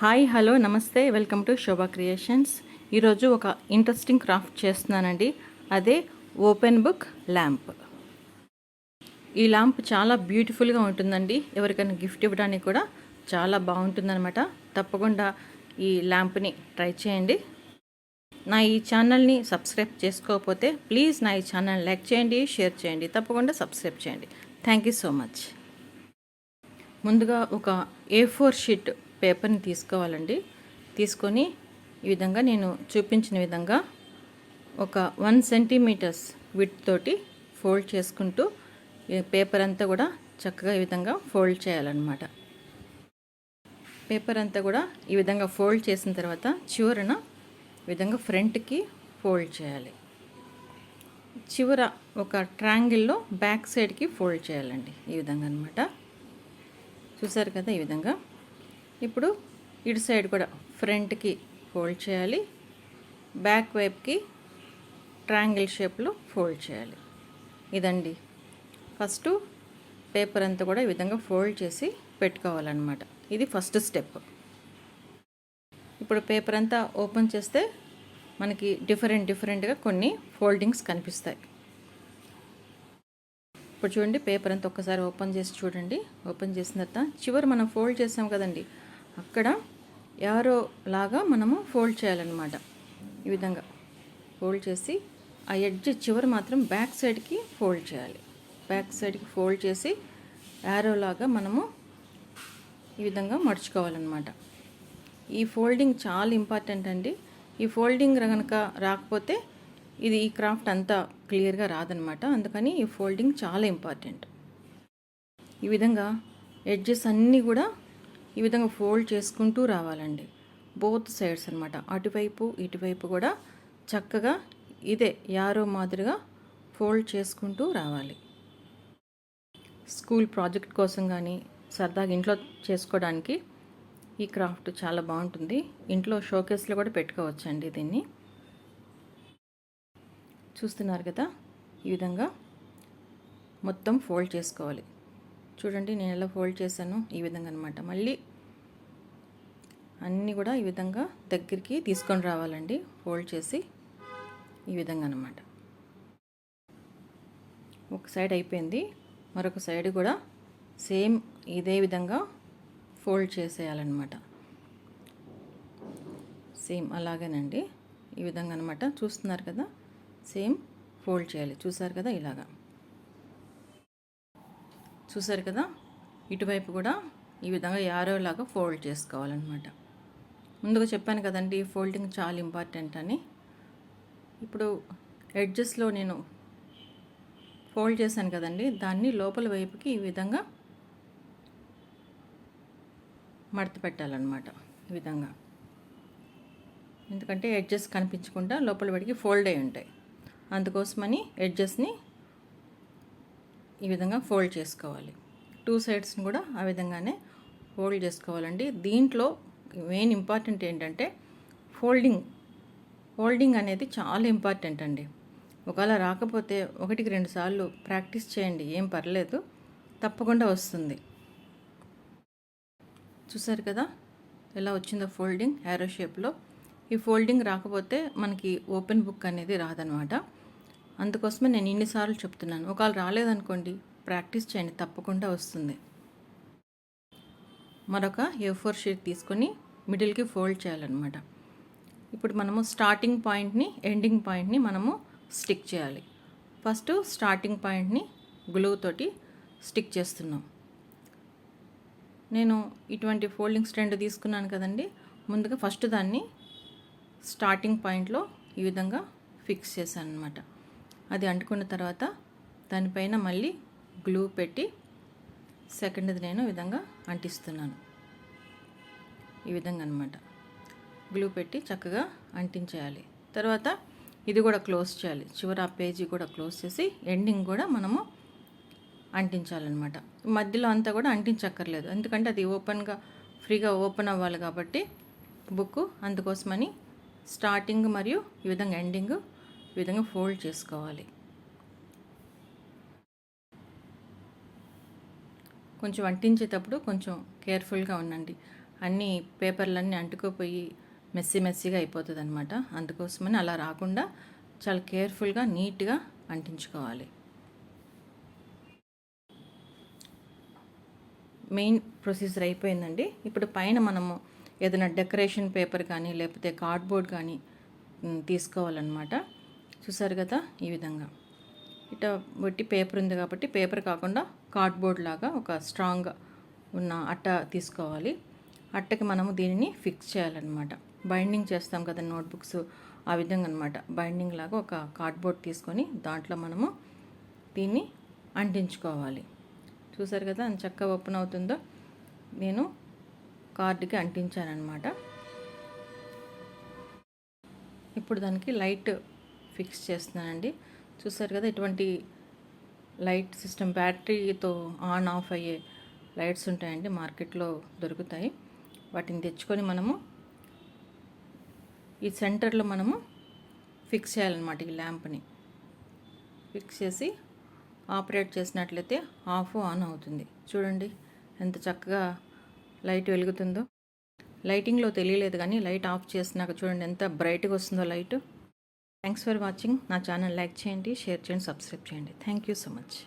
Hi hello నమస్తే welcome to Shobha creations. ఈరోజు ఒక ఇంట్రెస్టింగ్ క్రాఫ్ట్ చేస్తున్నానండి. అదే ఓపెన్ బుక్ ల్యాంప్. ఈ ల్యాంప్ చాలా బ్యూటిఫుల్గా ఉంటుందండి. ఎవరికైనా గిఫ్ట్ ఇవ్వడానికి కూడా చాలా బాగుంటుందన్నమాట. తప్పకుండా ఈ ల్యాంప్ని ట్రై చేయండి. నా ఈ ఛానల్ని సబ్స్క్రైబ్ చేసుకోకపోతే ప్లీజ్ నా ఈ ఛానల్ లైక్ చేయండి, షేర్ చేయండి, తప్పకుండా సబ్స్క్రైబ్ చేయండి. Thank you so much. ముందుగా ఒక A4 షీట్ పేపర్ని తీసుకోవాలండి. తీసుకొని ఈ విధంగా నేను చూపించిన విధంగా ఒక 1 సెంటీమీటర్స్ విడ్త్ తోటి ఫోల్డ్ చేసుకుంటూ ఈ పేపర్ అంతా కూడా చక్కగా ఈ విధంగా ఫోల్డ్ చేయాలన్నమాట. పేపర్ అంతా కూడా ఈ విధంగా ఫోల్డ్ చేసిన తర్వాత చివరన ఈ విధంగా ఫ్రంట్కి ఫోల్డ్ చేయాలి. చివర ఒక ట్రయాంగిల్లో బ్యాక్ సైడ్కి ఫోల్డ్ చేయాలండి. ఈ విధంగా అన్నమాట. చూసారు కదా ఈ విధంగా. ఇప్పుడు ఇటు సైడ్ కూడా ఫ్రంట్కి ఫోల్డ్ చేయాలి, బ్యాక్ వైపుకి ట్రయాంగిల్ షేప్లో ఫోల్డ్ చేయాలి. ఇదండి ఫస్ట్ పేపర్ అంతా కూడా ఈ విధంగా ఫోల్డ్ చేసి పెట్టుకోవాలన్నమాట. ఇది ఫస్ట్ స్టెప్. ఇప్పుడు పేపర్ అంతా ఓపెన్ చేస్తే మనకి డిఫరెంట్గా కొన్ని ఫోల్డింగ్స్ కనిపిస్తాయి. ఇప్పుడు చూడండి, పేపర్ అంతా ఒక్కసారి ఓపెన్ చేసి చూడండి. ఓపెన్ చేసిన తర్వాత చివరి మనం ఫోల్డ్ చేసాం కదండి, అక్కడ యారో లాగా మనము ఫోల్డ్ చేయాలన్నమాట. ఈ విధంగా ఫోల్డ్ చేసి ఆ ఎడ్జ్ చివరి మాత్రం బ్యాక్ సైడ్కి ఫోల్డ్ చేయాలి. బ్యాక్ సైడ్కి ఫోల్డ్ చేసి యారో లాగా మనము ఈ విధంగా మడుచుకోవాలన్నమాట. ఈ ఫోల్డింగ్ చాలా ఇంపార్టెంట్ అండి. ఈ ఫోల్డింగ్ కనుక రాకపోతే ఇది ఈ క్రాఫ్ట్ అంతా క్లియర్గా రాదనమాట. అందుకని ఈ ఫోల్డింగ్ చాలా ఇంపార్టెంట్. ఈ విధంగా ఎడ్జెస్ అన్నీ కూడా ఈ విధంగా ఫోల్డ్ చేసుకుంటూ రావాలండి. బోత్ సైడ్స్ అనమాట, అటువైపు ఇటువైపు కూడా చక్కగా ఇదే యారో మాదిరిగా ఫోల్డ్ చేసుకుంటూ రావాలి. స్కూల్ ప్రాజెక్ట్ కోసం కానీ సరదాగా ఇంట్లో చేసుకోవడానికి ఈ క్రాఫ్ట్ చాలా బాగుంటుంది. ఇంట్లో షోకేస్లో కూడా పెట్టుకోవచ్చండి దీన్ని. చూస్తున్నారు కదా, ఈ విధంగా మొత్తం ఫోల్డ్ చేసుకోవాలి. చూడండి నేను ఎలా ఫోల్డ్ చేశాను, ఈ విధంగా అనమాట. మళ్ళీ అన్నీ కూడా ఈ విధంగా దగ్గరికి తీసుకొని రావాలండి. ఫోల్డ్ చేసి ఈ విధంగా అనమాట. ఒక సైడ్ అయిపోయింది, మరొక సైడ్ కూడా సేమ్ ఇదే విధంగా ఫోల్డ్ చేసేయాలన్నమాట. సేమ్ అలాగేనండి, ఈ విధంగా అనమాట. చూస్తున్నారు కదా, సేమ్ ఫోల్డ్ చేయాలి. చూసారు కదా, ఇలాగా చూసారు కదా. ఇటువైపు కూడా ఈ విధంగా యారో లాగా ఫోల్డ్ చేసుకోవాలన్నమాట. ముందుగా చెప్పాను కదండి, ఫోల్డింగ్ చాలా ఇంపార్టెంట్ అని. ఇప్పుడు ఎడ్జెస్లో నేను ఫోల్డ్ చేశాను కదండి, దాన్ని లోపల వైపుకి ఈ విధంగా మడత పెట్టాలన్నమాట. ఈ విధంగా, ఎందుకంటే ఎడ్జెస్ కనిపించకుండా లోపల వైపుకి ఫోల్డ్ అయి ఉంటాయి. అందుకోసమని ఎడ్జెస్ని ఈ విధంగా ఫోల్డ్ చేసుకోవాలి. 2 సైడ్స్ని కూడా ఆ విధంగానే ఫోల్డ్ చేసుకోవాలండి. దీంట్లో మెయిన్ ఇంపార్టెంట్ ఏంటంటే ఫోల్డింగ్ అనేది చాలా ఇంపార్టెంట్ అండి. ఒకవేళ రాకపోతే 1-2 సార్లు ప్రాక్టీస్ చేయండి, ఏం పర్లేదు, తప్పకుండా వస్తుంది. చూసారు కదా ఎలా వచ్చిందో ఫోల్డింగ్ యారో షేప్లో. ఈ ఫోల్డింగ్ రాకపోతే మనకి ఓపెన్ బుక్ అనేది రాదనమాట. అందుకోసమే నేను ఇన్నిసార్లు చెప్తున్నాను. ఒకవేళ రాలేదనుకోండి, ప్రాక్టీస్ చేయండి, తప్పకుండా వస్తుంది. మరొక A4 షీట్ తీసుకొని మిడిల్కి ఫోల్డ్ చేయాలన్నమాట. ఇప్పుడు మనము స్టార్టింగ్ పాయింట్ని ఎండింగ్ పాయింట్ని మనము స్టిక్ చేయాలి. ఫస్ట్ స్టార్టింగ్ పాయింట్ని గ్లూ తోటి స్టిక్ చేస్తున్నాం. నేను ఇటువంటి ఫోల్డింగ్ స్టాండ్ తీసుకున్నాను కదండి. ముందుగా ఫస్ట్ దాన్ని స్టార్టింగ్ పాయింట్లో ఈ విధంగా ఫిక్స్ చేశాను అనమాట. అది అంటుకున్న తర్వాత దానిపైన మళ్ళీ గ్లూ పెట్టి సెకండ్ది నేను ఈ విధంగా అంటిస్తున్నాను. ఈ విధంగా అనమాట. గ్లూ పెట్టి చక్కగా అంటించేయాలి. తర్వాత ఇది కూడా క్లోజ్ చేయాలి. చివరి ఆ పేజీ కూడా క్లోజ్ చేసి ఎండింగ్ కూడా మనము అంటించాలన్నమాట. మధ్యలో అంతా కూడా అంటించక్కర్లేదు, ఎందుకంటే అది ఓపెన్గా ఫ్రీగా ఓపెన్ అవ్వాలి కాబట్టి బుక్. అందుకోసమని స్టార్టింగ్ మరియు ఈ విధంగా ఎండింగ్ ఈ విధంగా ఫోల్డ్ చేసుకోవాలి. కొంచెం అంటించేటప్పుడు కొంచెం కేర్ఫుల్గా ఉండండి. అన్నీ పేపర్లన్నీ అంటుకుపోయి మెస్సీగా అయిపోతుంది అనమాట. అందుకోసమని అలా రాకుండా చాలా కేర్ఫుల్గా నీట్గా అంటించుకోవాలి. మెయిన్ ప్రొసీజర్ అయిపోయిందండి. ఇప్పుడు పైన మనము ఏదైనా డెకరేషన్ పేపర్ కానీ లేకపోతే కార్డ్బోర్డ్ కానీ తీసుకోవాలన్నమాట. చూసారు కదా, ఈ విధంగా ఇట బట్టి పేపర్ ఉంది కాబట్టి పేపర్ కాకుండా కార్డ్బోర్డ్ లాగా ఒక స్ట్రాంగ్ ఉన్న అట్ట తీసుకోవాలి. అట్టకి మనము దీనిని ఫిక్స్ చేయాలన్నమాట. బైండింగ్ చేస్తాం కదా నోట్బుక్స్, ఆ విధంగా అనమాట. బైండింగ్ లాగా ఒక కార్డ్బోర్డ్ తీసుకొని దాంట్లో మనము దీన్ని అంటించుకోవాలి. చూసారు కదా అని చక్కగా ఓపెన్ అవుతుందో. నేను కార్డుకి అంటించానమాట. ఇప్పుడు దానికి లైట్ ఫిక్స్ చేస్తున్నానండి. చూసారు కదా, ఇటువంటి లైట్ సిస్టమ్ బ్యాటరీతో ఆన్ ఆఫ్ అయ్యే లైట్స్ ఉంటాయండి, మార్కెట్లో దొరుకుతాయి. వాటిని తెచ్చుకొని మనము ఈ సెంటర్లో మనము ఫిక్స్ చేయాలన్నమాట. ఈ ల్యాంప్ని ఫిక్స్ చేసి ఆపరేట్ చేసినట్లయితే ఆఫ్ ఆన్ అవుతుంది. చూడండి ఎంత చక్కగా లైట్ వెలుగుతుందో. లైటింగ్లో తెలియలేదు కానీ లైట్ ఆఫ్ చేసినాక చూడండి ఎంత బ్రైట్గా వస్తుందో లైట్. Thanks for watching. నా ఛానల్ లైక్ చేయండి, షేర్ చేయండి, సబ్స్క్రైబ్ చేయండి. Thank you so much.